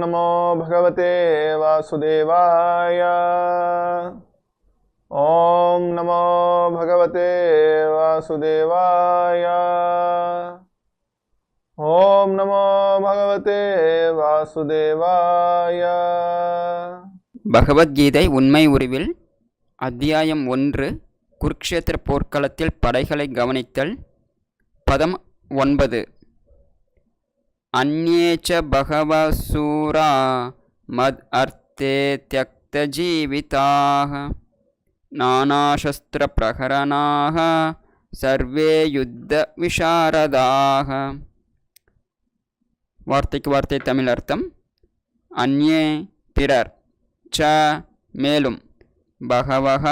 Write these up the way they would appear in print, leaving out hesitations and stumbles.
नमो भगवते वासुदेवाय। ओम नमो भगवते वासुदेवाय। ओम नमो भगवते वासुदेवाय। பகவத்கீதை உண்மை உருவில் அத்தியாயம் 1 குருக்ஷேத்திர போர்க்களத்தில் படைகளை கவனித்தல். பதம் 9. அந்யேச்ச பகவசூரா மத் அர்த்தே த்யக்த ஜீவிதாக நானாசஸ்திர பிரகரணாக சர்வே யுத்த விஷாரதாக. வார்த்தைக்கு வார்த்தை தமிழ் அர்த்தம். அந்யே பிறர், ச மேலும், பகவக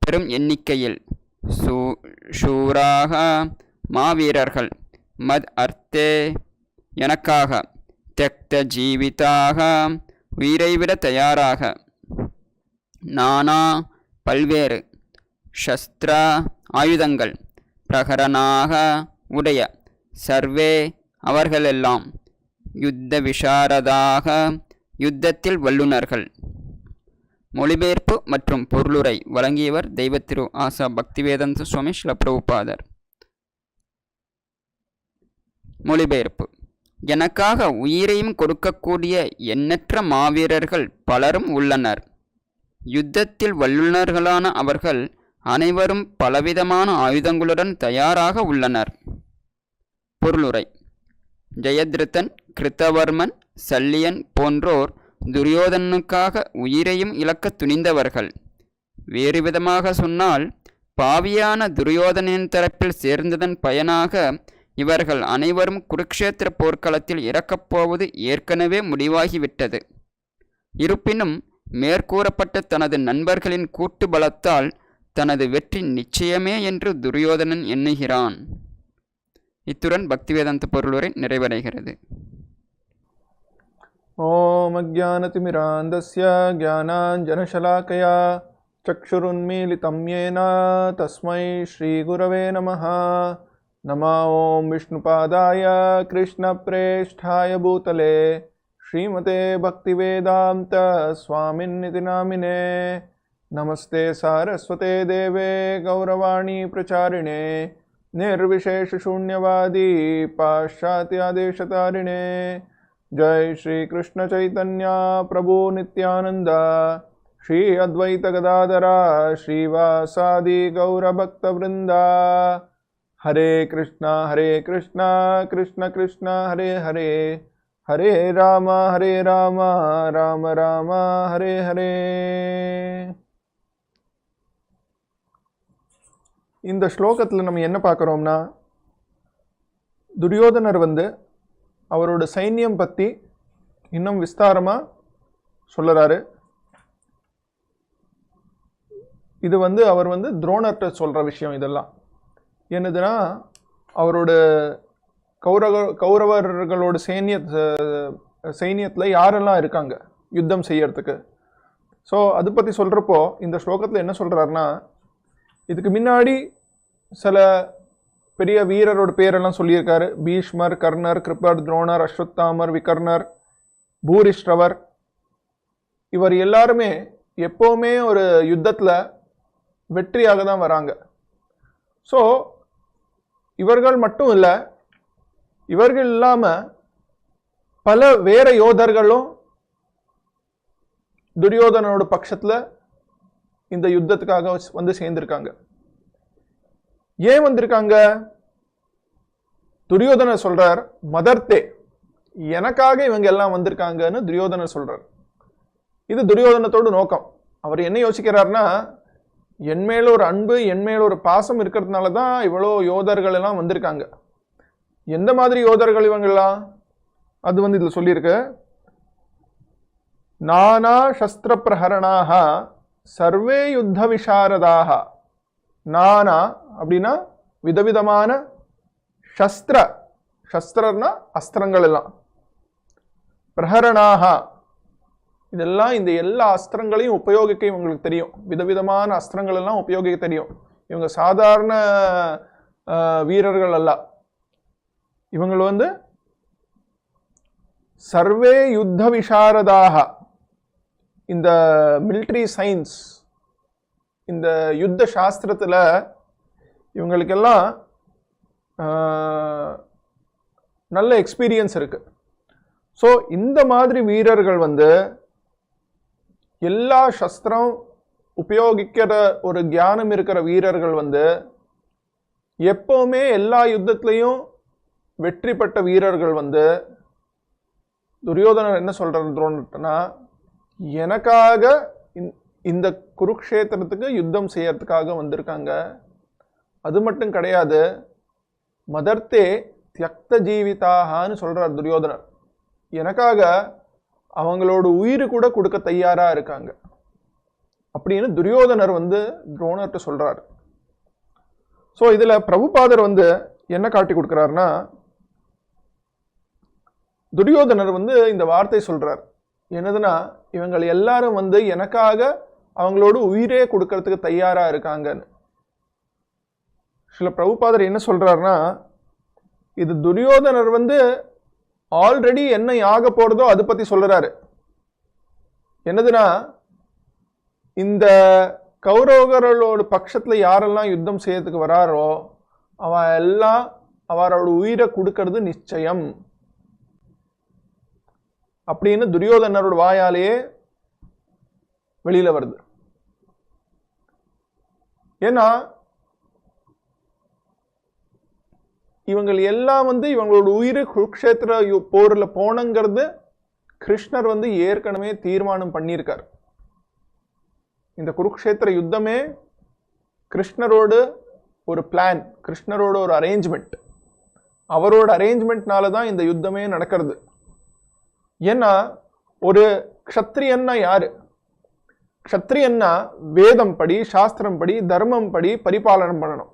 பெரும் எண்ணிக்கையில், சூராக மாவீரர்கள், மத் அர்த்தே எனக்காக, த்யக்த ஜீவிதாக உயிரை விட தயாராக, நானா பல்வேறு, சஸ்திர ஆயுதங்கள், பிரகரணாக உடைய, சர்வே அவர்களெல்லாம், யுத்த விஷாரதாக யுத்தத்தில் வல்லுநர்கள். மொழிபெயர்ப்பு மற்றும் பொருளுரை வழங்கியவர் தெய்வத்திரு ஆசா பக்திவேதாந்த சுவாமி ஸ்ரீல பிரபுபாதர். மொழிபெயர்ப்பு. எனக்காக உயிரையும் கொடுக்கக்கூடிய எண்ணற்ற மாவீரர்கள் பலரும் உள்ளனர். யுத்தத்தில் வல்லுநர்களான அவர்கள் அனைவரும் பலவிதமான ஆயுதங்களுடன் தயாராக உள்ளனர். பொருளுரை. ஜெயத்ரதன், கிருத்தவர்மன், சல்லியன் போன்றோர் துரியோதனுக்காக உயிரையும் இழக்க துணிந்தவர்கள். வேறு விதமாக சொன்னால், பாவியான துரியோதனின் தரப்பில் சேர்ந்ததன் பயனாக இவர்கள் அனைவரும் குருக்ஷேத்திர போர்க்களத்தில் இறக்கப் போவது ஏற்கனவே முடிவாகிவிட்டது. இருப்பினும் மேற்கூறப்பட்ட தனது நண்பர்களின் கூட்டு பலத்தால் தனது வெற்றி நிச்சயமே என்று துரியோதனன் எண்ணுகிறான். இத்துடன் பக்திவேதாந்த பொருளுரை நிறைவடைகிறது. ஓம் அஜ்ஞானதிமிராந்தஸ்ய ஞானாஞ்சனசலாக்கயா சக்ஷுருன்மீலிதம் யேன தஸ்மை ஸ்ரீகுரவே நமः. நமோ ஓம் விஷ்ணுபாதாய கிருஷ்ணப்ரேஷ்டாய பூதலே ஸ்ரீமதே பக்திவேதாந்த ஸ்வாமின்னிதி நாமினே. நமஸ்தே சாரஸ்வதே தேவே கௌரவாணி பிரச்சாரிணே निर्विशेषशून्यवादी पाश्चात्यादेशतारिणे. जय श्री कृष्ण चैतन्य प्रभु नित्यानंद श्री अद्वैत गदाधरा श्रीवासादि गौरभक्तवृंदा. हरे कृष्णा कृष्ण कृष्ण हरे हरे, हरे राम राम राम हरे हरे. இந்த ஸ்லோகத்தில் நம்ம என்ன பார்க்குறோம்னா, துரியோதனர் அவரோட சைன்யம் பற்றி இன்னும் விஸ்தாரமாக சொல்லுறாரு. இது அவர் துரோணர்கிட்ட சொல்கிற விஷயம். இதெல்லாம் என்னதுன்னா, அவரோட கௌரவர்களோட சைன்யத்தில் யாரெல்லாம் இருக்காங்க யுத்தம் செய்யறதுக்கு. ஸோ அதை பற்றி சொல்கிறப்போ இந்த ஸ்லோகத்தில் என்ன சொல்கிறாருன்னா, இதுக்கு முன்னாடி சில பெரிய வீரரோட பேரெல்லாம் சொல்லியிருக்காரு. பீஷ்மர், கர்ணர், கிருபர், துரோணர், அஸ்வத்தாமர், விகர்ணர், பூரிஷ்ரவர். இவர் எல்லாருமே எப்போவுமே ஒரு யுத்தத்தில் வெற்றியாக தான் வராங்க. ஸோ இவர்கள் மட்டும் இல்லை, இவர்கள் இல்லாமல் பல வேற யோதர்களும் துரியோதனோட பட்சத்தில் இந்த யுத்தத்துக்காக சேர்ந்திருக்காங்க. ஏன் வந்திருக்காங்க? துரியோதனர் சொல்றார், மதர்த்தே எனக்காக இவங்க எல்லாம் வந்திருக்காங்கன்னு துரியோதனர் சொல்றார். இது துரியோதனத்தோட நோக்கம். அவர் என்ன யோசிக்கிறார்னா, என் மேல ஒரு அன்பு, என் மேல ஒரு பாசம் இருக்கிறதுனால தான் இவ்வளோ யோதர்கள் எல்லாம் வந்திருக்காங்க. எந்த மாதிரி யோதர்கள் இவங்கெல்லாம்? அது இதுல சொல்லியிருக்கு. நானா சஸ்திர பிரஹரணாக சர்வே யுத்த விஷாரதாக. நானா அப்படின்னா விதவிதமான, சஸ்திரம்னா அஸ்திரங்கள் எல்லாம், பிரஹரணாக இதெல்லாம் இந்த எல்லா அஸ்திரங்களையும் உபயோகிக்க இவங்களுக்கு தெரியும். விதவிதமான அஸ்திரங்கள் எல்லாம் உபயோகிக்க தெரியும். இவங்க சாதாரண வீரர்கள் அல்ல. இவங்க சர்வே யுத்த விஷாரதாக, இந்த மிலிட்ரி சயின்ஸ், இந்த யுத்த சாஸ்திரத்தில் இவங்களுக்கெல்லாம் நல்ல எக்ஸ்பீரியன்ஸ் இருக்கு. ஸோ இந்த மாதிரி வீரர்கள் வந்து எல்லா சஸ்திரம் உபயோகிக்கிற ஒரு ஞானம் இருக்கிற வீரர்கள் வந்து எப்பவுமே எல்லா யுத்தத்திலையும் வெற்றி பெற்ற வீரர்கள் வந்து துரியோதனர் என்ன சொல்றதுன்னா, எனக்காக இந்த குருக்ஷேத்திரத்துக்கு யுத்தம் செய்யறதுக்காக வந்திருக்காங்க. அது மட்டும் கிடையாது, மதர்த்தே தியக்த ஜீவிதாகான்னு சொல்றார் துரியோதனர். எனக்காக அவங்களோட உயிர் கூட கொடுக்க தயாரா இருக்காங்க அப்படின்னு துரியோதனர் வந்து துரோணர்கிட்ட சொல்றாரு. ஸோ இதுல பிரபுபாதர் வந்து என்ன காட்டி கொடுக்கிறாருன்னா, துரியோதனர் வந்து இந்த வார்த்தை சொல்றார் என்னதுன்னா, இவங்க எல்லாரும் வந்து எனக்காக அவங்களோட உயிரே கொடுக்கறதுக்கு தயாரா இருக்காங்கன்னு. சில பிரபுபாதர் என்ன சொல்றாருன்னா, இது துரியோதனர் வந்து ஆல்ரெடி என்ன ஆக போறதோ அதை பத்தி சொல்றாரு. என்னதுன்னா, இந்த கௌரவர்களோட பட்சத்துல யாரெல்லாம் யுத்தம் செய்யறதுக்கு வராரோ அவ எல்லாம் அவரோட உயிரை கொடுக்கறது நிச்சயம் அப்படின்னு துரியோதனரோட வாயாலேயே வெளியில வருது. ஏன்னா இவங்க எல்லாம் வந்து இவங்களோட உயிர் குருக்ஷேத்திர போர்ல போனங்கிறது கிருஷ்ணர் வந்து ஏற்கனவே தீர்மானம் பண்ணியிருக்கார். இந்த குருக்ஷேத்திர யுத்தமே கிருஷ்ணரோட ஒரு பிளான், கிருஷ்ணரோட ஒரு அரேஞ்ச்மெண்ட். அவரோட அரேஞ்ச்மெண்ட்னால தான் இந்த யுத்தமே நடக்கிறது. ஏன்னா ஒரு க்ஷத்ரியன்னா யாரு? க்ஷத்ரியன்னா வேதம் படி, சாஸ்திரம் படி, தர்மம் படி பரிபாலனம் பண்ணணும்.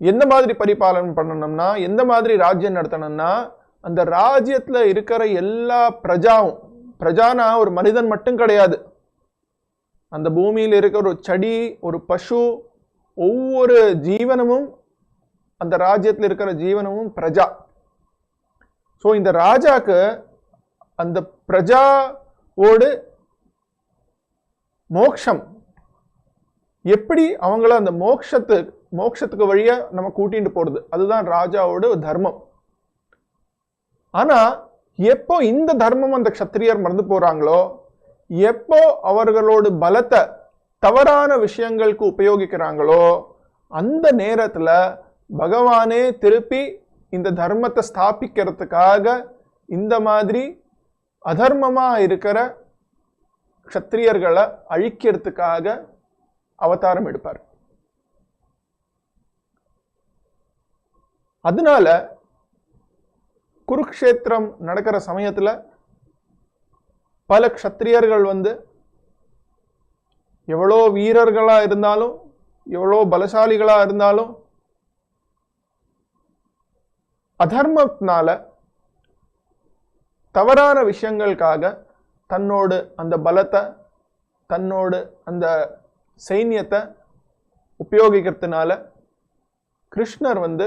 எந்த மாதிரி பரிபாலனம் பண்ணணும்னா, எந்த மாதிரி ராஜ்யம் நடத்தணும்னா, அந்த ராஜ்யத்துல இருக்கிற எல்லா பிரஜாவும், பிரஜானா ஒரு மனிதன் மட்டும் கிடையாது, அந்த பூமியில் இருக்கிற ஒரு செடி, ஒரு பசு, ஒவ்வொரு ஜீவனமும், அந்த ராஜ்யத்தில் இருக்கிற ஜீவனமும் பிரஜா. ஸோ இந்த ராஜாக்கு அந்த பிரஜாவோடு மோக்ஷம் எப்படி அவங்கள அந்த மோக்ஷத்துக்கு வழியா நம்ம கூட்டிட்டு போறது, அதுதான் ராஜாவோட தர்மம். ஆனா எப்போ இந்த தர்மம் அந்த க்ஷத்திரியர் மறந்து போறாங்களோ, எப்போ அவர்களோட பலத்தை தவறான விஷயங்களுக்கு உபயோகிக்கிறாங்களோ, அந்த நேரத்துல பகவானே திருப்பி இந்த தர்மத்தை ஸ்தாபிக்கிறதுக்காக இந்த மாதிரி அதர்மமா இருக்கிற க்ஷத்திரியர்களை அழிக்கிறதுக்காக அவதாரம் எடுப்பார். அதனால குருக்ஷேத்திரம் நடக்கிற சமயத்துல பல க்ஷத்திரியர்கள் வந்து எவ்வளோ வீரர்களா இருந்தாலும், எவ்வளோ பலசாலிகளா இருந்தாலும், அதர்மத்தினால தவறான விஷயங்களுக்காக தன்னோடு அந்த பலத்தை, தன்னோடு அந்த சைன்யத்தை உபயோகிக்கிறதுனால கிருஷ்ணர் வந்து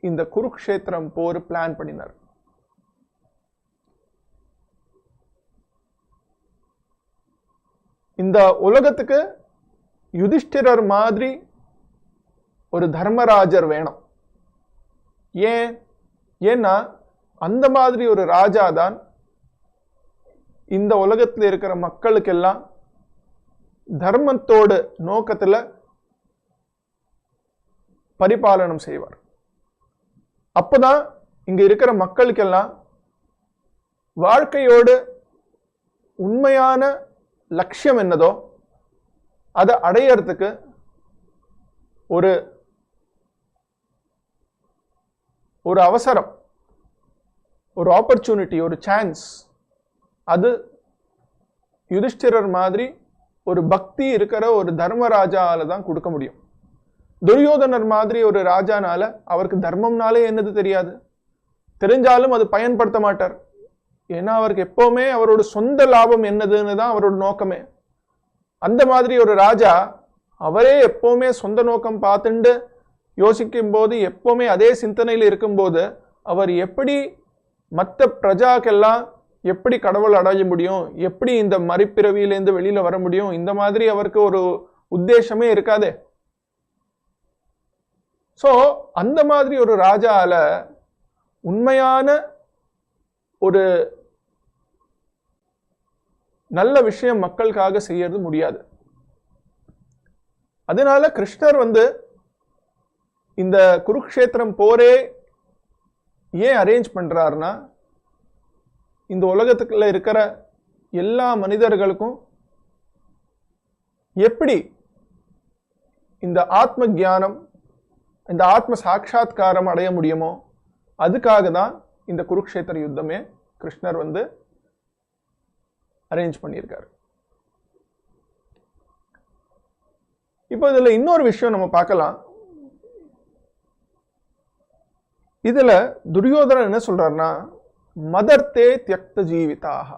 இந்த குருக்ஷேத்திரம் போர் பிளான் பண்ணினார். இந்த உலகத்துக்கு யுதிஷ்டிரர் மாதிரி ஒரு தர்மராஜர் வேணும். ஏன்னா அந்த மாதிரி ஒரு ராஜா தான் இந்த உலகத்தில் இருக்கிற மக்களுக்கெல்லாம் தர்மத்தோட நோக்கத்துல பரிபாலனம் செய்வார். அப்பதான் இங்க இருக்கிற மக்களுக்கெல்லாம் வாழ்க்கையோடு உண்மையான லட்சியம் என்னதோ அதை அடையறதுக்கு ஒரு அவசரம், ஒரு ஆப்பர்ச்சுனிட்டி, ஒரு சான்ஸ், அது யுதிஷ்டிரர் மாதிரி ஒரு பக்தி இருக்கிற ஒரு தர்மராஜால தான் கொடுக்க முடியும். துரியோதனர் மாதிரி ஒரு ராஜானால அவருக்கு தர்மம்னாலே என்னது தெரியாது, தெரிஞ்சாலும் அது பயன்படுத்த மாட்டார். ஏன்னா அவருக்கு எப்பவுமே அவரோட சொந்த லாபம் என்னதுன்னு தான் அவரோட நோக்கமே. அந்த மாதிரி ஒரு ராஜா அவரே எப்பவுமே சொந்த நோக்கம் பார்த்துண்டு யோசிக்கும் போது, எப்பவுமே அதே சிந்தனையில் இருக்கும்போது அவர் எப்படி மற்ற பிரஜாக்கெல்லாம் எப்படி கடவுள் அடைய முடியும், எப்படி இந்த மறுபிறவியிலேருந்து வெளியில வர முடியும், இந்த மாதிரி அவருக்கு ஒரு உத்தேசமே இருக்காது. சோ அந்த மாதிரி ஒரு ராஜால உண்மையான ஒரு நல்ல விஷயம் மக்களுக்காக செய்யறது முடியாது. அதனால கிருஷ்ணர் இந்த குருக்ஷேத்திரம் போரே ஏன் அரேஞ்ச் பண்றாருன்னா, இந்த உலகத்துக்குள்ள இருக்கிற எல்லா மனிதர்களுக்கும் எப்படி இந்த ஆத்ம ஞானம், இந்த ஆத்ம சாட்சா்காரம் அடைய முடியுமோ அதுக்காக தான் இந்த குருக்ஷேத்திர யுத்தமே கிருஷ்ணர் அரேஞ்ச் பண்ணியிருக்காரு. இப்போ இதுல இன்னொரு விஷயம் நம்ம பார்க்கலாம். இதுல துரியோதனன் என்ன சொல்றாருன்னா, மதர்த்தே தியக்த ஜீவிதாக,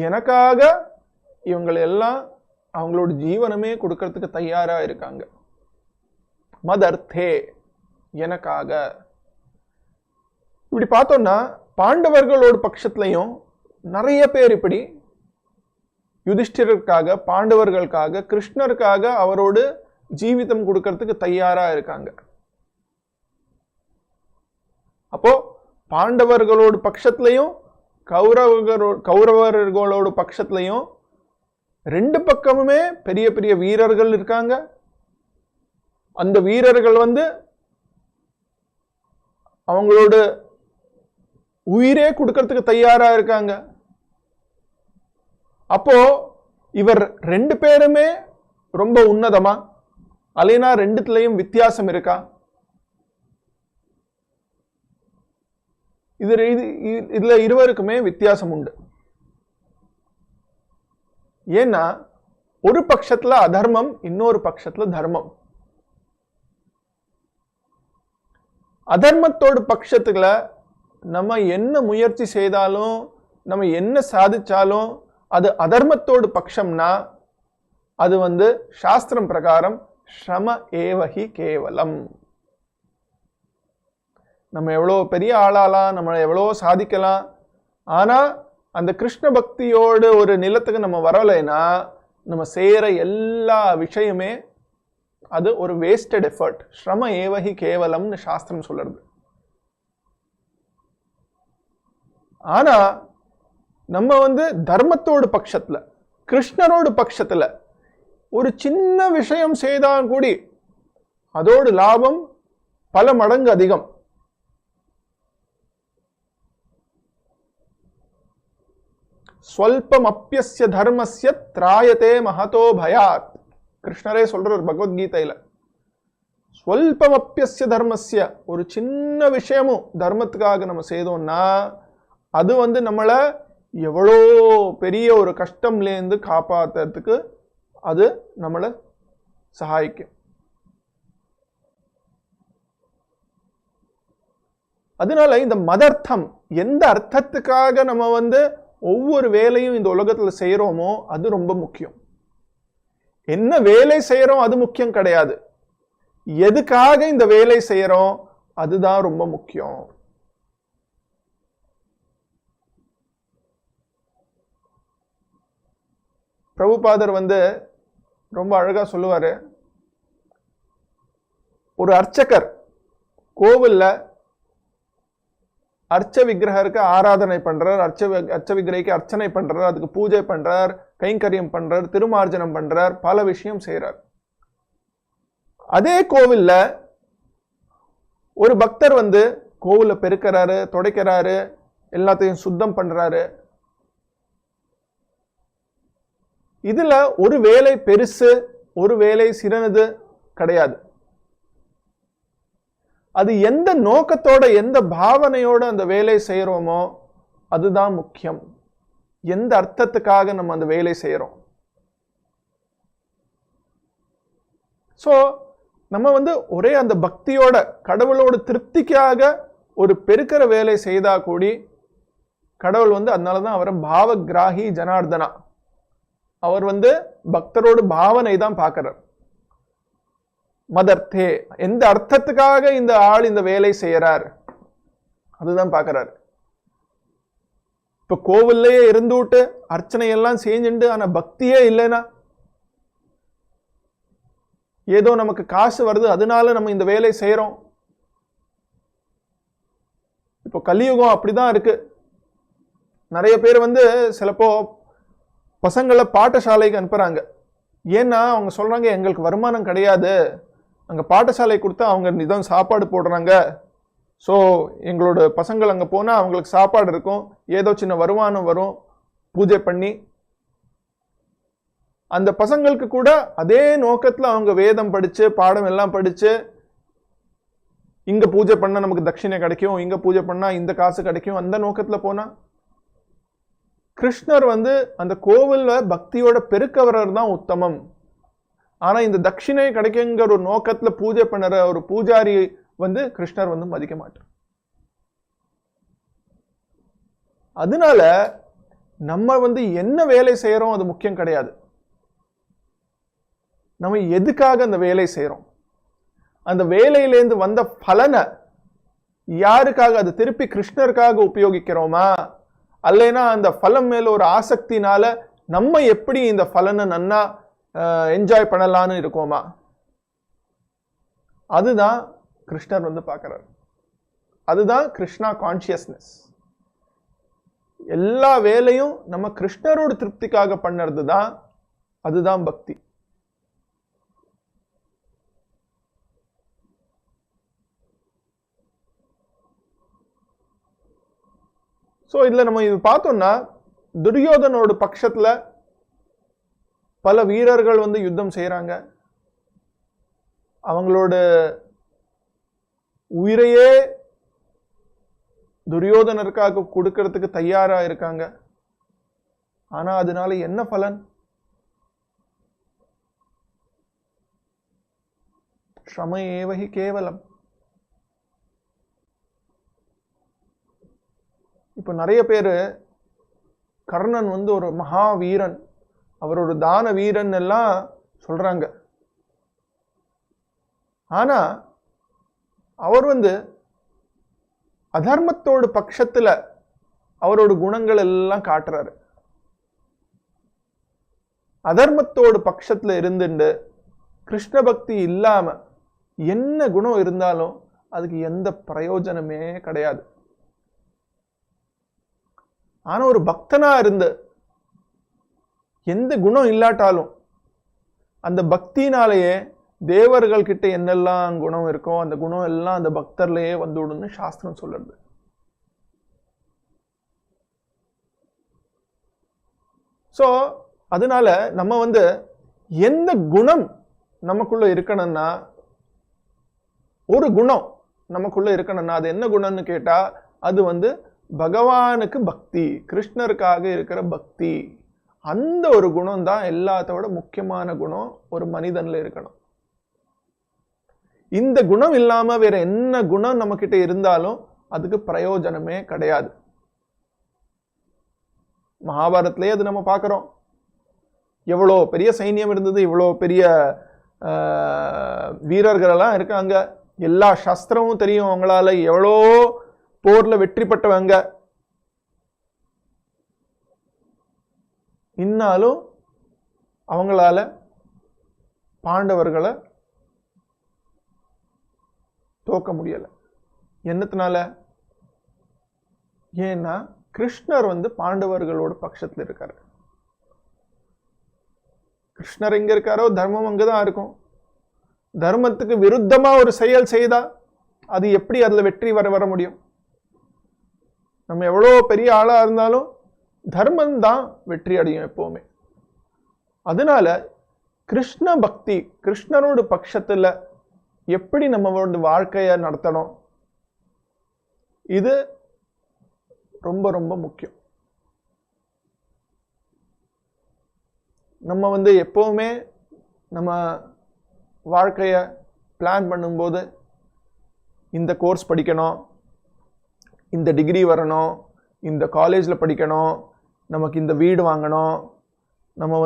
எனக்காக இவங்களை எல்லாம் அவங்களோட ஜீவனமே கொடுக்கறதுக்கு தயாரா இருக்காங்க. மதர்த்தே, எனக்காக. இப்படி பார்த்தோம்னா பாண்டவர்களோட பட்சத்திலையும் நிறைய பேர் இப்படி யுதிஷ்டிரருக்காக, பாண்டவர்களுக்காக, கிருஷ்ணருக்காக அவரோட ஜீவிதம் கொடுக்கறதுக்கு தயாரா இருக்காங்க. அப்போ பாண்டவர்களோட பட்சத்திலையும் கௌரவர்களோட பட்சத்திலையும் ரெண்டு பக்கமுமே பெரிய பெரிய வீரர்கள் இருக்காங்க. அந்த வீரர்கள் அவங்களோட உயிரே கொடுக்கறதுக்கு தயாரா இருக்காங்க. அப்போ இவர் ரெண்டு பேருமே ரொம்ப உன்னதமா, அல்லைனா ரெண்டுத்துலயும் வித்தியாசம் இருக்கா? இதுல இருவருக்குமே வித்தியாசம் உண்டு. ஏன்னா ஒரு பட்சத்துல அதர்மம், இன்னொரு பட்சத்துல தர்மம். அதர்மத்தோட பட்சத்துல நம்ம என்ன முயற்சி செய்தாலும், நம்ம என்ன சாதிச்சாலும் அது அதர்மத்தோட பட்சம்னா அது சாஸ்திரம் பிரகாரம் ஸ்ரம ஏவஹி கேவலம். நம்ம எவ்வளோ பெரிய ஆளாலாம், நம்ம எவ்வளோ சாதிக்கலாம், ஆனா அந்த கிருஷ்ண பக்தியோட ஒரு நிலத்துக்கு நம்ம வரலைன்னா நம்ம செய்யற எல்லா விஷயமே அது ஒரு வேஸ்டட் எஃபர்ட். ஸ்ரம ஏவஹி கேவலம்னு சாஸ்திரம் சொல்றது. ஆனா நம்ம தர்மத்தோட பட்சத்துல, கிருஷ்ணரோட பட்சத்துல ஒரு சின்ன விஷயம் செய்தால் கூடி அதோட லாபம் பல மடங்கு அதிகம். ஸ்வல்பம் அப்யஸ்ய தர்மஸ்ய த்ராயதே மஹதோ பயாத். கிருஷ்ணரே சொல்றார் பகவத்கீதையில. ஸ்வல்பம் அப்யஸ்ய தர்மஸ்ய, ஒரு சின்ன விஷயமும் தர்மத்துக்காக நம்ம செய்தோம்னா அது நம்மள எவ்வளோ பெரிய ஒரு கஷ்டம்லேருந்து காப்பாத்துறதுக்கு அது நம்மளை சகாயிக்கும். அதனால இந்த மதர்த்தம், எந்த அர்த்தத்துக்காக நம்ம ஒவ்வொரு வேலையும் இந்த உலகத்துல செய்யறோமோ அது ரொம்ப முக்கியம். என்ன வேலை செய்யறோம் அது முக்கியம் கிடையாது, எதுக்காக இந்த வேலை செய்யறோம் அதுதான் ரொம்ப முக்கியம். பிரபுபாதர் ரொம்ப அழகா சொல்லுவாரு. ஒரு அர்ச்சகர் கோவில்ல அர்ச்ச விக்கிரகருக்கு ஆராதனை பண்றார், அர்ச்ச விக்கிரகைக்கு அர்ச்சனை பண்றார், அதுக்கு பூஜை பண்றார், கைங்கரியம் பண்றார், திருமார்ஜனம் பண்றார், பல விஷயம் செய்யறார். அதே கோவில்ல ஒரு பக்தர் கோவில பெருக்கிறாரு, துடைக்கிறாரு, எல்லாத்தையும் சுத்தம் பண்றாரு. இதுல ஒரு வேலை பெருசு, ஒரு வேலை சிறனது கிடையாது. அது எந்த நோக்கத்தோட, எந்த பாவனையோட அந்த வேலை செய்யறோமோ அதுதான் முக்கியம். எந்த அர்த்தத்துக்காக நம்ம அந்த வேலை செய்யறோம். சோ நம்ம ஒரே அந்த பக்தியோட, கடவுளோட திருப்திக்காக ஒரு பெருக்கிற வேலை செய்தா கூடி கடவுள் அதனாலதான் அவரை பாவகிராகி ஜனார்தனா, அவர் பக்தரோட பாவனை தான் பார்க்கிறார். மதர்த்தே, எந்த அர்த்தத்துக்காக இந்த ஆள் இந்த வேலை செய்யறார் அதுதான் பார்க்கறாரு. இப்ப கோவில்லையே இருந்துவிட்டு அர்ச்சனை எல்லாம் செஞ்சுண்டு ஆனா பக்தியே இல்லைன்னா, ஏதோ நமக்கு காசு வருது அதனால நம்ம இந்த வேலை செய்யறோம். இப்போ கலியுகம் அப்படிதான் இருக்கு. நிறைய பேர் சிலப்போ பசங்களை பாடசாலைக்கு அனுப்புறாங்க. ஏன்னா அவங்க சொல்றாங்க எங்களுக்கு வருமானம் கிடையாது, அங்க பாடசாலை கொடுத்தா அவங்க நிதம் சாப்பாடு போடுறாங்க, ஸோ எங்களோட பசங்கள் அங்கே போனால் அவங்களுக்கு சாப்பாடு இருக்கும், ஏதோ சின்ன வருமானம் வரும், பூஜை பண்ணி. அந்த பசங்களுக்கு கூட அதே நோக்கத்தில் அவங்க வேதம் படித்து பாடம் எல்லாம் படித்து, இங்கே பூஜை பண்ணால் நமக்கு தட்சிணை கிடைக்கும், இங்கே பூஜை பண்ணால் இந்த காசு கிடைக்கும், அந்த நோக்கத்தில் போனால் கிருஷ்ணர் அந்த கோவிலில் பக்தியோட பெருக்கவரர் தான் உத்தமம். ஆனால் இந்த தட்சிணை கிடைக்குங்கிற ஒரு நோக்கத்தில் பூஜை பண்ணுற ஒரு பூஜாரி கிருஷ்ணர் மதிக்க மாட்டார். அதனால நம்ம என்ன வேலை செய்யறோம் அது முக்கியம் கிடையாது. நம்ம எதுக்காக அந்த வேலை செய்யறோம், அந்த வேலையிலேருந்து வந்த பலனை யாருக்காக, அது திருப்பி கிருஷ்ணருக்காக உபயோகிக்கிறோமா, அல்லைனா அந்த பலம் மேல ஒரு ஆசக்தினால நம்ம எப்படி இந்த பலனை நன்னா என்ஜாய் பண்ணலான்னு இருக்கோமா, அதுதான் கிருஷ்ணர் பார்க்கிறார். அதுதான் கிருஷ்ணா கான்சியஸ்னஸ். எல்லா வேலையும் நம்ம கிருஷ்ணரோட திருப்திக்காக பண்ணுறது தான், அதுதான் பக்தி. ஸோ இதில் நம்ம இது பார்த்தோம்னா துரியோதனோட பட்சத்தில் பல வீரர்கள் யுத்தம் செய்கிறாங்க. அவங்களோட உயிரையே துரியோதனருக்காக கொடுக்கறதுக்கு தயாரா இருக்காங்க. ஆனா அதனால என்ன பலன்? ஸ்ரம ஏவஹி கேவலம். இப்ப நிறைய பேரு கர்ணன் ஒரு மகாவீரன், அவர் ஒரு தான வீரன் எல்லாம் சொல்றாங்க. ஆனா அவர் அதர்மத்தோட பட்சத்துல அவரோட குணங்கள் எல்லாம் காட்டுறாரு. அதர்மத்தோட பட்சத்துல இருந்துட்டு கிருஷ்ண பக்தி இல்லாம என்ன குணம் இருந்தாலும் அதுக்கு எந்த பிரயோஜனமே கிடையாது. ஆனா ஒரு பக்தனா இருந்து எந்த குணம் இல்லாட்டாலும் அந்த பக்தினாலேயே தேவர்கள் கிட்ட என்னெல்லாம் குணம் இருக்கோ அந்த குணம் எல்லாம் அந்த பக்தர்லயே வந்துடுன்னு சாஸ்திரம் சொல்லுது. சோ அதனால நம்ம எந்த குணம் நமக்குள்ள இருக்கணும்னா, ஒரு குணம் நமக்குள்ள இருக்கணும்னா அது என்ன குணம்னு கேட்டா அது பகவானுக்கு பக்தி, கிருஷ்ணருக்காக இருக்கிற பக்தி. அந்த ஒரு குணம் தான் எல்லாத்தோட முக்கியமான குணம் ஒரு மனிதன்ல இருக்கணும். இந்த குணம் இல்லாம வேற என்ன குணம் நம்ம கிட்ட இருந்தாலும் அதுக்கு பிரயோஜனமே கிடையாது. மகாபாரதத்திலே அது நம்ம பார்க்கிறோம். எவ்வளோ பெரிய சைன்யம் இருந்தது, இவ்வளோ பெரிய வீரர்கள் எல்லாம் இருக்காங்க, எல்லா சஸ்திரமும் தெரியும் அவங்களால, எவ்வளோ போர்ல வெற்றி பெற்றவங்க. இன்னாலும் அவங்களால பாண்டவர்களை தோக்க முடியல. என்னத்தினால? ஏன்னா கிருஷ்ணர் பாண்டவர்களோட பட்சத்துல இருக்காரு. கிருஷ்ணர் எங்க இருக்காரோ தர்மம் அங்கதான் இருக்கும். தர்மத்துக்கு விருத்தமா ஒரு செயல் செய்தா அது எப்படி அதுல வெற்றி வர முடியும்? நம்ம எவ்வளோ பெரிய ஆளா இருந்தாலும் தர்மம் தான் வெற்றி அடையும் எப்பவுமே. அதனால கிருஷ்ண பக்தி, கிருஷ்ணரோட பட்சத்துல எப்படி நம்மளோட வாழ்க்கைய நடத்தணும், இது ரொம்ப ரொம்ப முக்கியம். நம்ம எப்பவுமே நம்ம வாழ்க்கைய பிளான் பண்ணும்போது இந்த கோர்ஸ் படிக்கணும், இந்த டிகிரி வரணும், இந்த காலேஜில் படிக்கணும், நமக்கு இந்த வீடு வாங்கணும், நம்ம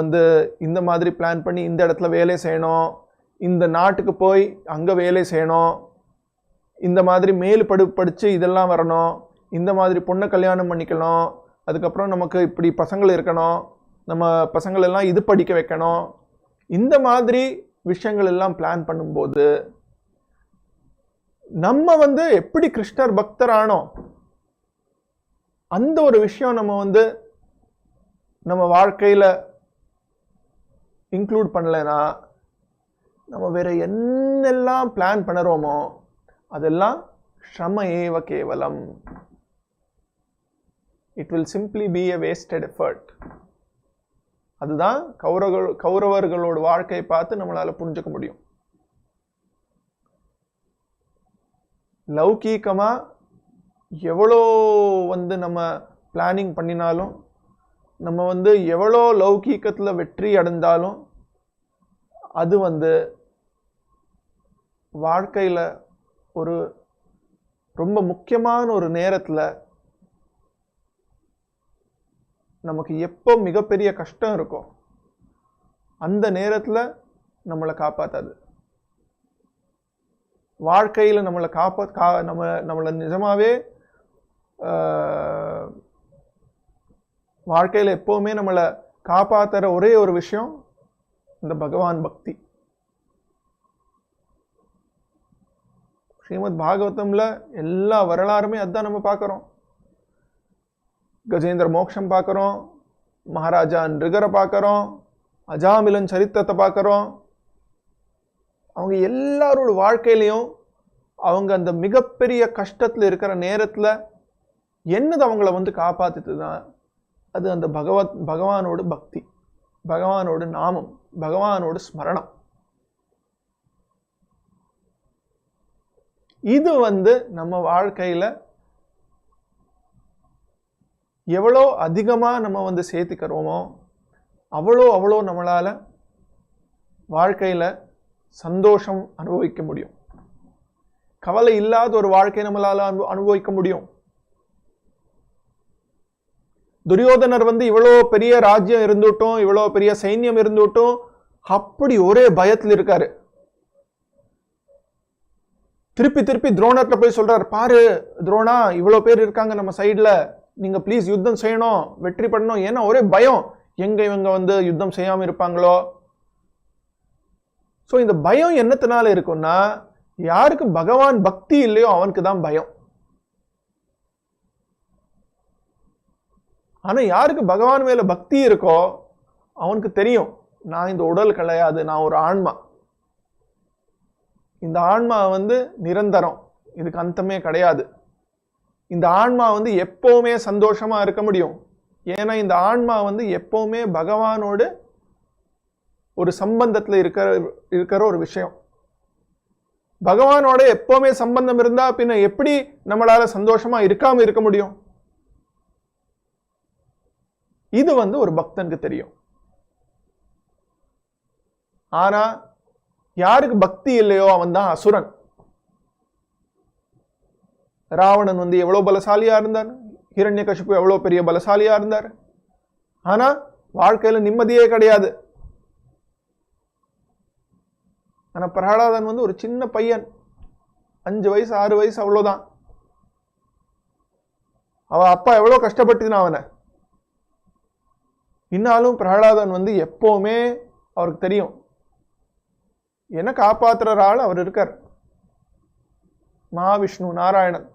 இந்த மாதிரி பிளான் பண்ணி இந்த இடத்துல வேலை செய்யணும், இந்த நாட்டுக்கு போய் அங்கே வேலை செய்யணும், இந்த மாதிரி மேல் படித்து இதெல்லாம் வரணும், இந்த மாதிரி பொண்ணை கல்யாணம் பண்ணிக்கணும், அதுக்கப்புறம் நமக்கு இப்படி பசங்கள் இருக்கணும், நம்ம பசங்களெல்லாம் இது படிக்க வைக்கணும், இந்த மாதிரி விஷயங்கள் எல்லாம் பிளான் பண்ணும்போது நம்ம எப்படி கிருஷ்ணர் பக்தர் ஆனோம் அந்த ஒரு விஷயம் நம்ம வாழ்க்கையில இன்க்ளூட் பண்ணலைன்னா நம்ம வேற என்னெல்லாம் பிளான் பண்ணுறோமோ அதெல்லாம் ஸ்ரம ஏவ கேவலம். It will simply be a wasted effort. அதுதான் கௌரவர்களோட வாழ்க்கையை பார்த்து நம்மளால புரிஞ்சுக்க முடியும். லௌகீகமா எவ்வளோ நம்ம பிளானிங் பண்ணினாலும், நம்ம எவ்வளோ லௌகீகத்தில் வெற்றி அடைந்தாலும் அது வாழ்க்கையில் ஒரு ரொம்ப முக்கியமான ஒரு நேரத்தில் நமக்கு எப்போ மிகப்பெரிய கஷ்டம் இருக்கும் அந்த நேரத்தில் நம்மளை காப்பாற்றாது. வாழ்க்கையில் நம்மளை நம்மளை நிஜமாவே வாழ்க்கையில் எப்போவுமே நம்மளை காப்பாற்றுற ஒரே ஒரு விஷயம் இந்த பகவான் பக்தி. ஸ்ரீமத் பாகவதம்ல எல்லா வரலாறுமே அதான் நம்ம பார்க்குறோம். கஜேந்திர மோக்ஷம் பார்க்குறோம், மகாராஜா நிருகரை பார்க்குறோம், அஜாமிலன் சரித்திரத்தை பார்க்குறோம். அவங்க எல்லாரோட வாழ்க்கையிலையும் அவங்க அந்த மிகப்பெரிய கஷ்டத்தில் இருக்கிற நேரத்தில் என்னது அவங்கள காப்பாற்றுது தான் அது அந்த பகவானோட பக்தி, பகவானோட நாமம், பகவானோட ஸ்மரணம். இது நம்ம வாழ்க்கையில் எவ்வளோ அதிகமாக நம்ம சேர்த்துக்கிறோமோ அவ்வளோ நம்மளால் வாழ்க்கையில் சந்தோஷம் அனுபவிக்க முடியும். கவலை இல்லாத ஒரு வாழ்க்கை நம்மளால் அனுபவிக்க முடியும். துரியோதனர் இவ்வளோ பெரிய ராஜ்யம் இருந்துட்டும், இவ்வளோ பெரிய சைன்யம் இருந்துட்டும் அப்படி ஒரே பயத்தில் இருக்காரு. திருப்பி துரோணர்கிட்ட போய் சொல்றாரு, பாரு துரோணா, இவ்வளோ பேர் இருக்காங்க நம்ம சைட்ல, நீங்க ப்ளீஸ் யுத்தம் செய்யணும், வெற்றி பண்ணணும். ஏன்னா ஒரே பயம், எங்க இவங்க யுத்தம் செய்யாம இருப்பாங்களோ. ஸோ இந்த பயம் என்னத்தினால இருக்கும்னா, யாருக்கு பகவான் பக்தி இல்லையோ அவனுக்கு தான் பயம். ஆனா யாருக்கு பகவான் மேல பக்தி இருக்கோ அவனுக்கு தெரியும், நான் இந்த உடல் கிடையாது, நான் ஒரு ஆன்மா. இந்த ஆன்மா நிரந்தரம், இதுக்கு அந்தமே கிடையாது. இந்த ஆன்மா எப்பவுமே சந்தோஷமா இருக்க முடியும். ஏன்னா இந்த ஆன்மா எப்பவுமே பகவானோடு ஒரு சம்பந்தத்தில் இருக்கிற ஒரு விஷயம். பகவானோட எப்பவுமே சம்பந்தம் இருந்தா பின்ன எப்படி நம்மளால சந்தோஷமா இருக்காம இருக்க முடியும்? இது ஒரு பக்தனுக்கு தெரியும். ஆனா யாருக்கு பக்தி இல்லையோ அவன் தான் அசுரன். ராவணன் எவ்வளவு பலசாலியா இருந்தார், ஹிரண்யகசிபு எவ்வளவு பெரிய பலசாலியா இருந்தார். ஆனா வாழ்க்கையில நிம்மதியே கிடையாது. ஆனா பிரகலாதன் ஒரு சின்ன பையன், 5 வயசு 6 வயசு அவ்வளவுதான். அவ அப்பா எவ்வளவு கஷ்டப்பட்டுனா அவனை. இன்னாலும் பிரகலாதன் எப்பவுமே அவருக்கு தெரியும், என்ன காப்பாற்றுற ஆள் அவர் இருக்கார், மகாவிஷ்ணு நாராயணன்.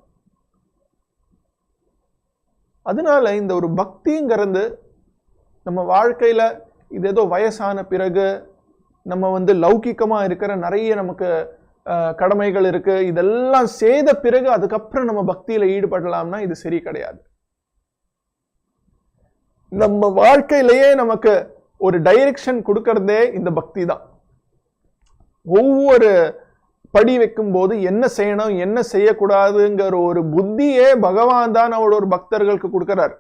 அதனால இந்த ஒரு பக்திங்கிறது நம்ம வாழ்க்கையில இது ஏதோ வயசான பிறகு நம்ம லௌகிக்கமா இருக்கிற நிறைய நமக்கு கடமைகள் இருக்கு, இதெல்லாம் செய்த பிறகு அதுக்கப்புறம் நம்ம பக்தியில ஈடுபடலாம்னா இது சரி கிடையாது. நம்ம வாழ்க்கையிலேயே நமக்கு ஒரு டைரக்ஷன் கொடுக்கறதே இந்த பக்தி தான். ஒவ்வொரு படி வைக்கும் போது என்ன செய்யணும் என்ன செய்யக்கூடாதுங்கிற ஒரு புத்தியே பகவான் தான் அவரோட ஒரு பக்தர்களுக்கு கொடுக்கிறார்.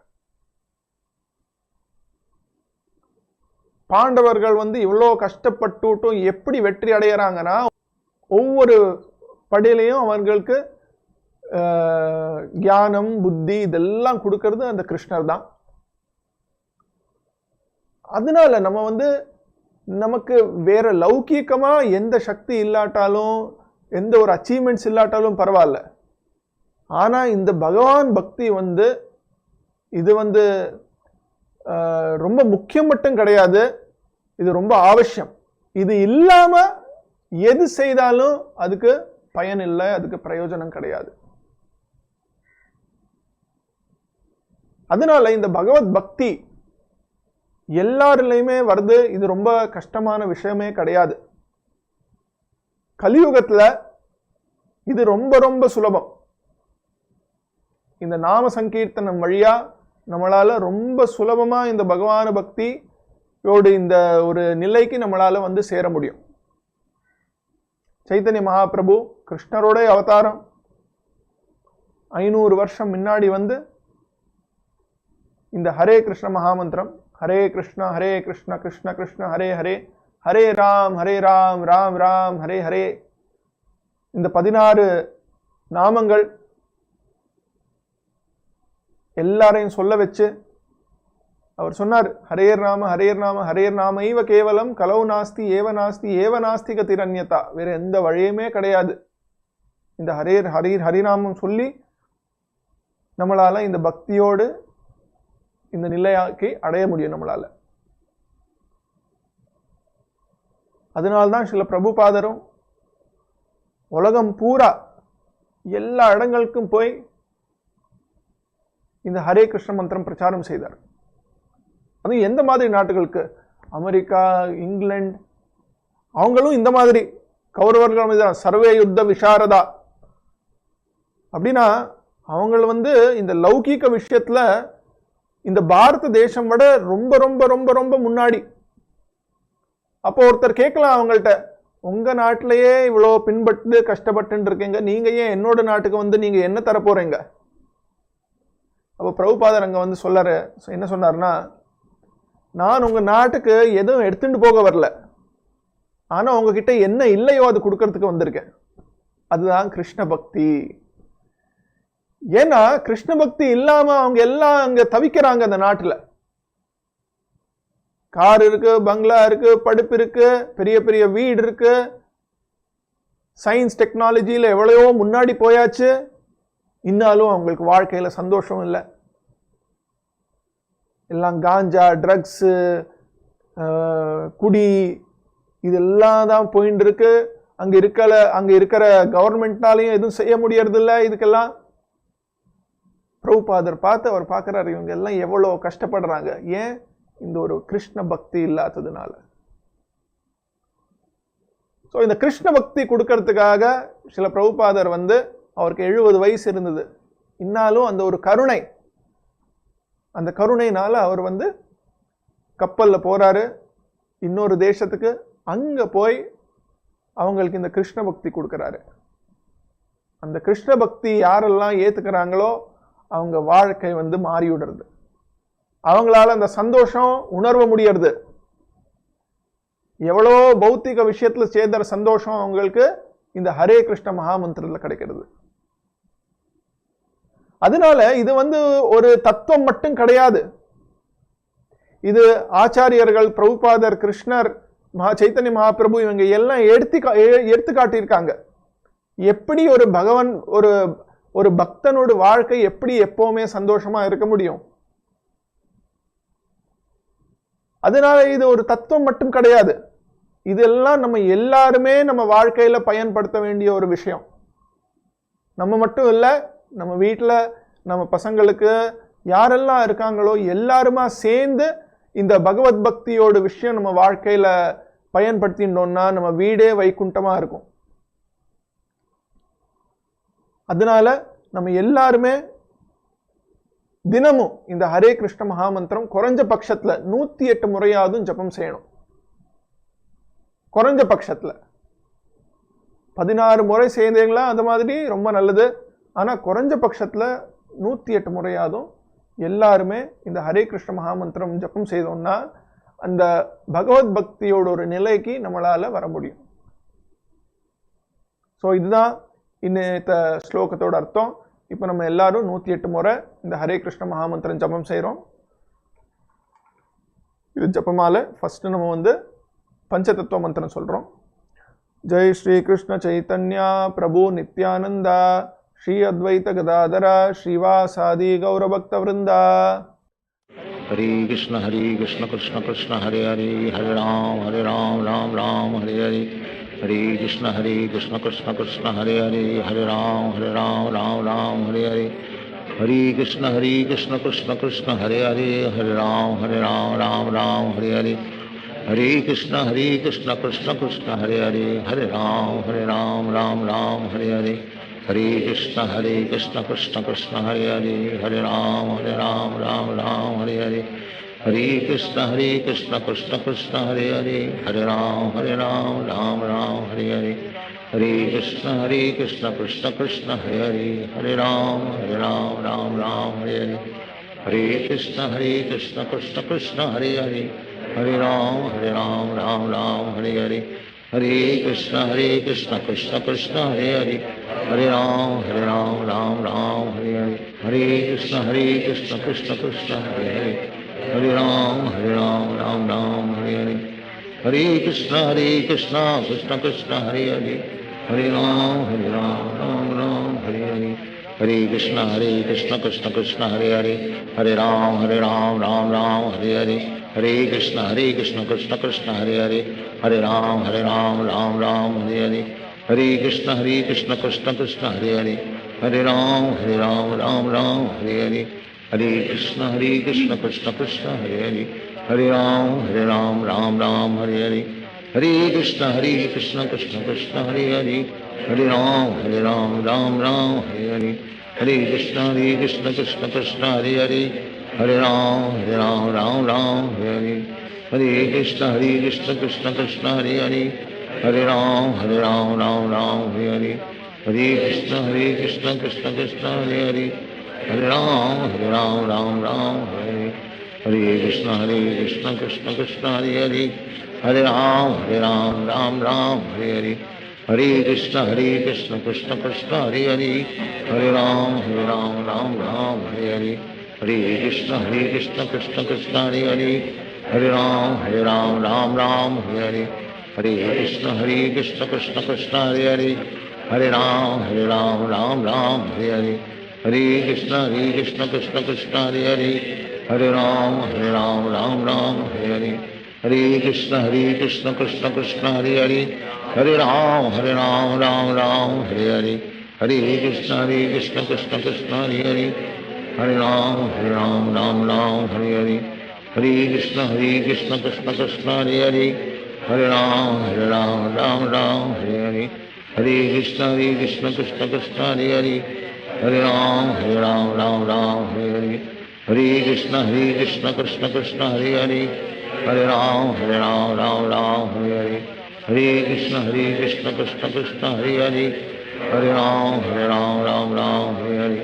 பாண்டவர்கள் இவ்வளோ கஷ்டப்பட்டுட்டும் எப்படி வெற்றி அடைகிறாங்கன்னா, ஒவ்வொரு படியிலையும் அவர்களுக்கு ஞானம் புத்தி இதெல்லாம் கொடுக்கறது அந்த கிருஷ்ணர் தான். அதனால நம்ம நமக்கு வேற லௌகீகமா எந்த சக்தி இல்லாட்டாலும் எந்த ஒரு அச்சீவ்மெண்ட்ஸ் இல்லாட்டாலும் பரவாயில்ல. ஆனால் இந்த பகவான் பக்தி வந்து இது வந்து ரொம்ப முக்கியம் மட்டும் கிடையாது, இது ரொம்ப அவசியம். இது இல்லாம எது செய்தாலும் அதுக்கு பயன் இல்லை, அதுக்கு பிரயோஜனம் கிடையாது. அதனால இந்த பகவத் பக்தி எல்லாரிலையுமே வருது. இது ரொம்ப கஷ்டமான விஷயமே கிடையாது. கலியுகத்துல இது ரொம்ப ரொம்ப சுலபம். இந்த நாம சங்கீர்த்தனம் வழியா நம்மளால ரொம்ப சுலபமா இந்த பகவான பக்தியோடு இந்த ஒரு நிலைக்கு நம்மளால வந்து சேர முடியும். சைத்தன்ய மகாபிரபு கிருஷ்ணரோட அவதாரம் 500 வருஷம் முன்னாடி வந்து இந்த ஹரே கிருஷ்ண மகாமந்திரம், ஹரே கிருஷ்ண கிருஷ்ண கிருஷ்ண ஹரே ஹரே, ஹரே ராம் ராம் ராம் ஹரே ஹரே, இந்த 16 நாமங்கள் எல்லாரையும் சொல்ல வச்சு அவர் சொன்னார், ஹரேர் நாம ஹரேர் நாமைவ கேவலம் கலவு நாஸ்தி ஏவ நாஸ்தி கதிரன்யதா. வேற எந்த வழியுமே கிடையாது. இந்த ஹரிநாமம் சொல்லி நம்மளால இந்த பக்தியோடு இந்த நிலையாக்கி அடைய முடியும் நம்மளால. அதனால்தான் சில பிரபுபாதரும் உலகம் பூரா எல்லா இடங்களுக்கும் போய் இந்த ஹரே கிருஷ்ண மந்திரம் பிரச்சாரம் செய்தார். அது எந்த மாதிரி நாட்டுகளுக்கு? அமெரிக்கா, இங்கிலாந்து, அவங்களும் இந்த மாதிரி கௌரவர்கள் மீது சர்வே யுத்த விசாரதா அப்படின்னா அவங்க வந்து இந்த லௌகீக விஷயத்துல இந்த பாரத தேசம் விட ரொம்ப ரொம்ப ரொம்ப ரொம்ப முன்னாடி. அப்போ ஒருத்தர் கேட்கலாம் அவங்கள்ட்ட, உங்க நாட்டிலேயே இவ்வளோ பின்பட்டு கஷ்டப்பட்டு இருக்கீங்க, நீங்க ஏன் என்னோட நாட்டுக்கு வந்து நீங்க என்ன தர போறீங்க? அப்போ பிரபுபாதர் அங்க வந்து சொல்லாரு, என்ன சொன்னார்னா, நான் உங்க நாட்டுக்கு எதுவும் எடுத்துட்டு போக வரல, ஆனா உங்ககிட்ட என்ன இல்லையோ அது கொடுக்கறதுக்கு வந்திருக்கேன். அதுதான் கிருஷ்ண பக்தி. ஏன்னா கிருஷ்ண பக்தி இல்லாம அவங்க எல்லாம் அங்க தவிக்கிறாங்க. அந்த நாட்டுல கார் இருக்கு, பங்களா இருக்கு, படிப்பு இருக்கு, பெரிய பெரிய வீடு இருக்கு, சயின்ஸ் டெக்னாலஜியில எவ்வளவோ முன்னாடி போயாச்சு, இன்னாலும் அவங்களுக்கு வாழ்க்கையில சந்தோஷம் இல்லை. எல்லாம் காஞ்சா, ட்ரக்ஸ், குடி, இதெல்லாம் தான் போயிட்டு இருக்கு. அங்க இருக்கிற கவர்மெண்ட்னாலையும் எதுவும் செய்ய முடியறது இல்லை. இதுக்கெல்லாம் பிரபுபாதர் பார்த்து அவர் பார்க்கிறாரு, இவங்க எல்லாம் எவ்வளவு கஷ்டப்படுறாங்க. ஏன்? இந்த ஒரு கிருஷ்ண பக்தி இல்லாததுனால. ஸோ இந்த கிருஷ்ண பக்தி கொடுக்கறதுக்காக சில பிரபுபாதர் வந்து அவருக்கு 70 வயசு இருந்தது. இன்னாலும் அந்த ஒரு கருணை, அந்த கருணைனால அவர் வந்து கப்பல்ல போறாரு இன்னொரு தேசத்துக்கு. அங்க போய் அவங்களுக்கு இந்த கிருஷ்ண பக்தி கொடுக்கறாரு. அந்த கிருஷ்ண பக்தி யாரெல்லாம் ஏத்துக்கிறாங்களோ அவங்க வாழ்க்கை வந்து மாறிவிடுறது. அவங்களால அந்த சந்தோஷம் உணர்வ முடியறது. எவ்வளோ பௌத்திக விஷயத்துல சேர்ந்த சந்தோஷம் அவங்களுக்கு இந்த ஹரே கிருஷ்ண மகாமந்திரத்துல கிடைக்கிறது. அதனால இது வந்து ஒரு தத்துவம் மட்டும் கிடையாது. இது ஆச்சாரியர்கள், பிரபுபாதர், கிருஷ்ணர், சைத்தன்ய மகாபிரபு இவங்க எல்லாம் எடுத்து காட்டியிருக்காங்க. எப்படி ஒரு பகவான் ஒரு பக்தனோட வாழ்க்கை எப்படி எப்பவுமே சந்தோஷமா இருக்க முடியும். அதனால இது ஒரு தத்துவம் மட்டும் கிடையாது. இதெல்லாம் நம்ம எல்லாருமே நம்ம வாழ்க்கையில பயன்படுத்த வேண்டிய ஒரு விஷயம். நம்ம மட்டும் இல்லை, நம்ம வீட்டில் நம்ம பசங்களுக்கு யாரெல்லாம் இருக்காங்களோ எல்லாருமா சேர்ந்து இந்த பகவத் பக்தியோட விஷயம் நம்ம வாழ்க்கையில பயன்படுத்தினோம்னா நம்ம வீடே வைகுண்டமா இருக்கும். அதனால நம்ம எல்லாருமே தினமும் இந்த ஹரே கிருஷ்ண மகாமந்திரம் குறைஞ்ச பட்சத்துல 108 முறையாவது ஜபம் செய்யணும். குறைஞ்ச பட்சத்துல 16 முறை செய்தீங்களா அந்த மாதிரி ரொம்ப நல்லது. ஆனா குறைஞ்ச பட்சத்துல 108 முறையாதும் எல்லாருமே இந்த ஹரே கிருஷ்ண மகாமந்திரம் ஜபம் செய்தோம்னா அந்த பகவத் பக்தியோட ஒரு நிலைக்கு நம்மளால வர முடியும். ஸோ இதுதான் இன்னத்த ஸ்லோகத்தோட அர்த்தம். இப்போ நம்ம எல்லாரும் 108 முறை இந்த ஹரே கிருஷ்ண மகாமந்திரம் ஜபம் செய்கிறோம். இது ஜபமால ஃபர்ஸ்ட் நம்ம வந்து பஞ்சதத்துவ மந்திரம் சொல்கிறோம். जय श्री कृष्ण चैतन्य प्रभु नित्यानंद श्री अद्वैत गदाधर श्रीवासादि गौरभक्तवृंदा। हरे कृष्ण कृष्ण कृष्ण हरे हरे, हरे राम राम राम हरे हरे, हरे कृष्ण कृष्ण कृष्ण हरे हरे, हरे राम राम राम हरे हरे, हरे कृष्ण कृष्ण कृष्ण हरे हरे, हरे राम राम राम हरे हरे, हरे कृष्ण कृष्ण कृष्ण हरे हरे, हरे राम राम हरे हरे, हरे कृष्ण कृष्ण कृष्ण हरे हरे, हरे राम राम हरे हरे, हरे कृष्ण कृष्ण कृष्ण हरे हरे, हरे राम राम हरे हरे, हरे कृष्ण कृष्ण कृष्ण हरे हरे, हरे राम राम हरे हरे, हरे कृष्ण कृष्ण कृष्ण हरे हरे, हरे राम राम हरे हरे, हरे कृष्ण कृष्ण कृष्ण हरे हरे, हरे राम राम हरे हरे, हरे कृष्ण कृष्ण कृष्ण हरे हरे, हरे राम राम हरे हरे, हरे कृष्ण कृष्ण कृष्ण हरे हरे, हरे राम राम हरे हरे, हरे कृष्ण कृष्ण कृष्ण हरे हरे, हरे राम राम हरे हरे, हरे कृष्ण कृष्ण कृष्ण हरे हरे, हरे राम राम हरे हरे, हरे कृष्ण कृष्ण कृष्ण हरे हरे, हरे राम राम हरे हरे, हरे कृष्ण कृष्ण कृष्ण हरे हरे, हरे राम राम हरे हरे, हरे कृष्ण कृष्ण कृष्ण हरे हरे, हरे राम राम हरे हरे, हरे कृष्ण कृष्ण कृष्ण हरे हरे, हरे राम राम हरे हरे, हरे कृष्ण कृष्ण कृष्ण हरे हरे, हरे राम राम हरे हरे, हरे कृष्ण कृष्ण कृष्ण हरे हरे, हरे राम राम हरे हरे, हरे कृष्ण कृष्ण कृष्ण हरे हरे, हरे राम राम हरे हरे, हरे कृष्ण कृष्ण कृष्ण हरे हरे, हरे राम राम हरे हरे, हरे कृष्ण कृष्ण कृष्ण हरे हरे, हरे राम राम हरे हरे, हरे कृष्ण कृष्ण कृष्ण हरे हरे, हरे राम राम हरे हरे, हरे कृष्ण कृष्ण कृष्ण हरे हरे, हरे राम राम हरे हरे, हरे कृष्ण कृष्ण कृष्ण हरे हरे, हरे राम राम हरे हरे, हरे कृष्ण कृष्ण कृष्ण हरे हरे, हरे राम राम हरे हरे, हरे कृष्ण कृष्ण कृष्ण हरे हरे, हरे राम राम हरे हरे, हरे कृष्ण कृष्ण कृष्ण हरे हरे, हरे राम राम हरे हरे, हरे कृष्ण कृष्ण कृष्ण हरे हरे, हरे राम राम हरे हरे, हरे कृष्ण कृष्ण कृष्ण हरे हरे, हरे राम राम हरे हरे, हरे कृष्ण कृष्ण कृष्ण हरे हरे, हरे राम हरे हरे, हरे कृष्ण कृष्ण कृष्ण हरे हरे, हरे राम राम हरे हरे,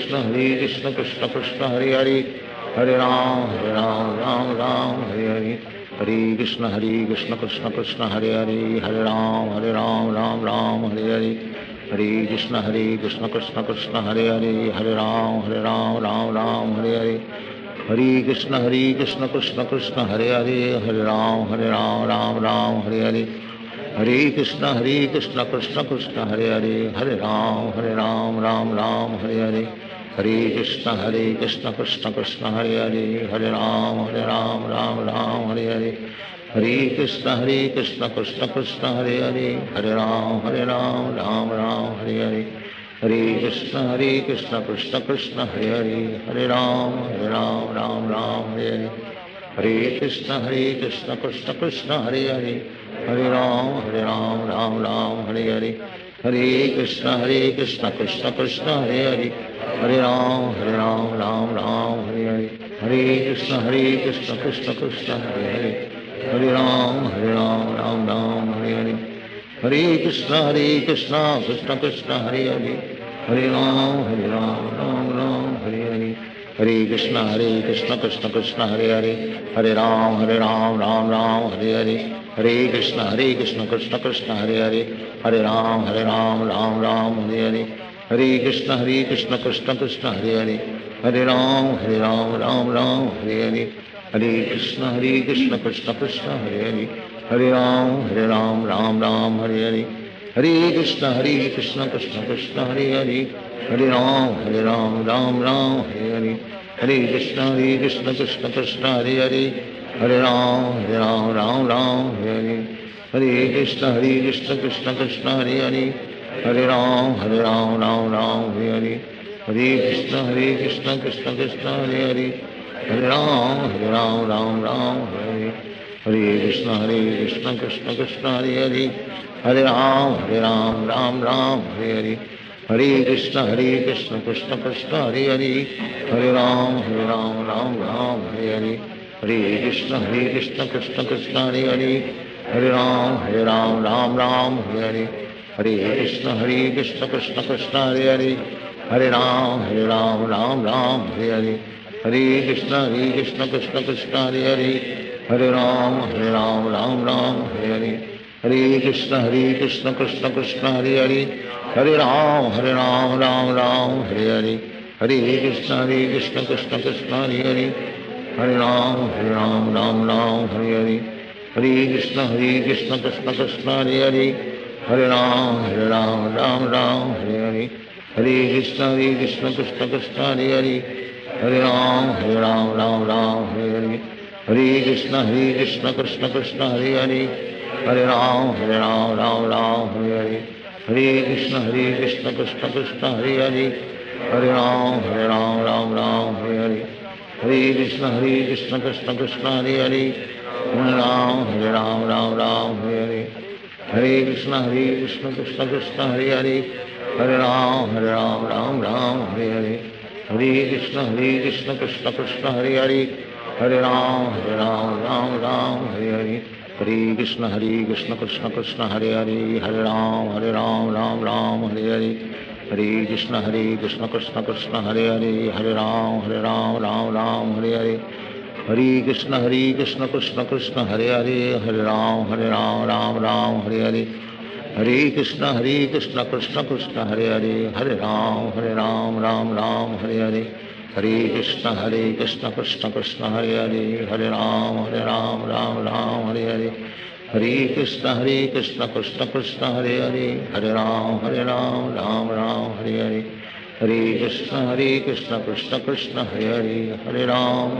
हरे कृष्ण कृष्ण कृष्ण हरे हरे, हरे राम राम हरे हरे, हरे कृष्ण कृष्ण कृष्ण हरे हरे, हरे राम राम हरे हरे, हरे कृष्ण कृष्ण कृष्ण हरे हरे, हरे राम राम हरे हरे, हरे कृष्ण कृष्ण कृष्ण हरे हरे, हरे राम राम हरे हरे, हरे कृष्ण कृष्ण कृष्ण हरे हरे, हरे राम राम हरे हरे, हरे कृष्ण कृष्ण कृष्ण हरे हरे, हरे राम राम हरे हरे, हरे कृष्ण कृष्ण कृष्ण हरे हरे, हरे राम राम हरे हरे, हरे कृष्ण कृष्ण कृष्ण हरे हरे, हरे राम राम हरे हरे, हरे कृष्ण कृष्ण कृष्ण हरे हरे, हरे राम राम हरे हरे, हरे कृष्ण कृष्ण कृष्ण हरे हरे, हरे राम राम हरे हरे, हरे कृष्ण कृष्ण कृष्ण हरे हरे, हरे राम राम हरे हरे, हरे कृष्ण कृष्ण कृष्ण हरे हरे, हरे राम राम हरे हरे, हरे कृष्ण कृष्ण कृष्ण हरे हरे, हरे राम राम राम हरे हरे, हरे कृष्ण कृष्ण कृष्ण हरे हरे, हरे राम राम राम हरे हरे, हरे कृष्ण कृष्ण कृष्ण हरे हरे, हरे राम राम राम हरे हरे, हरे कृष्ण कृष्ण कृष्ण हरे हरे, हरे राम राम हरे हरे, हरे कृष्ण कृष्ण कृष्ण हरे हरे, हरे राम राम हरे हरे, हरे कृष्ण कृष्ण कृष्ण हरे हरे, हरे राम राम हरे हरे, हरे कृष्ण कृष्ण कृष्ण हरे हरे, हरे राम राम हरे हरे, हरे कृष्ण कृष्ण कृष्ण हरे हरे, हरे राम राम हरे हरे, हरे कृष्ण कृष्ण कृष्ण हरे हरे, हरे राम राम हरे हरे, हरे कृष्ण कृष्ण कृष्ण हरे हरे, हरे राम राम हरे हरे, हरे कृष्ण कृष्ण कृष्ण हरे हरे, हरे राम राम हरे हरे, हरे कृष्ण कृष्ण कृष्ण हरे हरे, हरे राम राम हरे हरे, हरे कृष्ण कृष्ण कृष्ण हरे हरे, हरे राम राम हरे हरे, हरे कृष्ण कृष्ण कृष्ण हरे हरे, हरे राम राम हरे हरे, हरे कृष्ण कृष्ण कृष्ण हरे हरे, हरे राम राम हरे हरे, हरे कृष्ण कृष्ण कृष्ण हरे हरे, हरे राम राम हरे हरे, हरे कृष्ण कृष्ण कृष्ण हरे हरे, हरे राम राम हरे हरे, हरे कृष्ण कृष्ण कृष्ण हरे हरे, हरे राम राम हरे हरे, हरे कृष्ण कृष्ण कृष्ण हरे हरे, हरे राम राम हरे हरे, हरे कृष्ण कृष्ण कृष्ण हरे हरे, हरे राम हरे हरे, हरे कृष्ण कृष्ण कृष्ण हरे हरे, हरे राम राम हरे हरे, हरे कृष्ण कृष्ण कृष्ण हरे हरे, हरे राम राम हरे हरे, हरे कृष्ण कृष्ण कृष्ण हरे हरे, हरे राम राम हरे हरे, हरे कृष्ण कृष्ण कृष्ण हरे हरे, हरे राम राम हरे हरे, हरे कृष्ण कृष्ण कृष्ण हरे हरे, हरे राम राम हरे हरे, हरे कृष्ण कृष्ण कृष्ण हरे हरे, हरे राम राम हरे हरे, हरे कृष्ण कृष्ण कृष्ण हरे हरे, हरे राम राम हरे हरे, हरे कृष्ण कृष्ण कृष्ण हरे हरे, हरे राम राम हरे हरे, हरे कृष्ण कृष्ण कृष्ण हरे हरे, हरे राम राम हरे हरे, हरे कृष्ण कृष्ण कृष्ण हरे हरे, हरे राम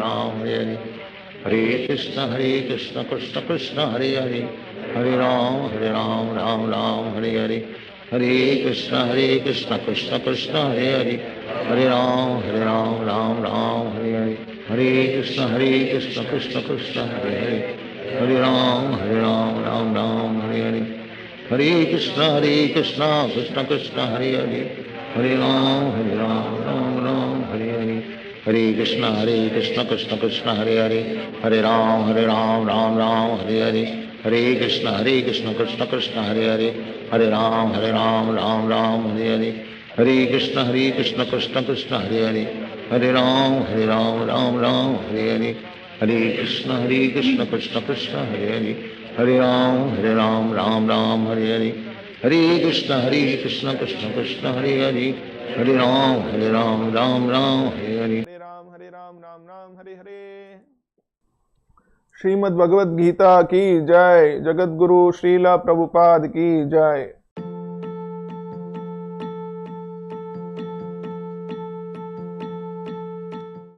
राम हरे हरे, हरे कृष्ण कृष्ण कृष्ण हरे हरे, हरे राम राम हरे हरे, हरे कृष्ण कृष्ण कृष्ण हरे हरे, हरे राम राम हरे हरे, हरे कृष्ण कृष्ण कृष्ण हरे हरे, हरे राम राम हरे हरे, हरे कृष्ण कृष्ण कृष्ण हरे हरे, हरे राम राम हरे हरे, हरे कृष्ण कृष्ण कृष्ण हरे हरे, हरे राम राम हरे हरे, हरे कृष्ण कृष्ण कृष्ण हरे हरे, हरे राम राम हरे हरे, हरे कृष्ण कृष्ण कृष्ण हरे हरे, हरे राम राम हरे हरे, हरे कृष्ण कृष्ण कृष्ण हरे हरे, हरे राम राम हरे हरे, हरे राम राम हरे हरे। श्रीमद् भगवद गीता की जय। जगत गुरु श्रीला प्रभुपाद की जय।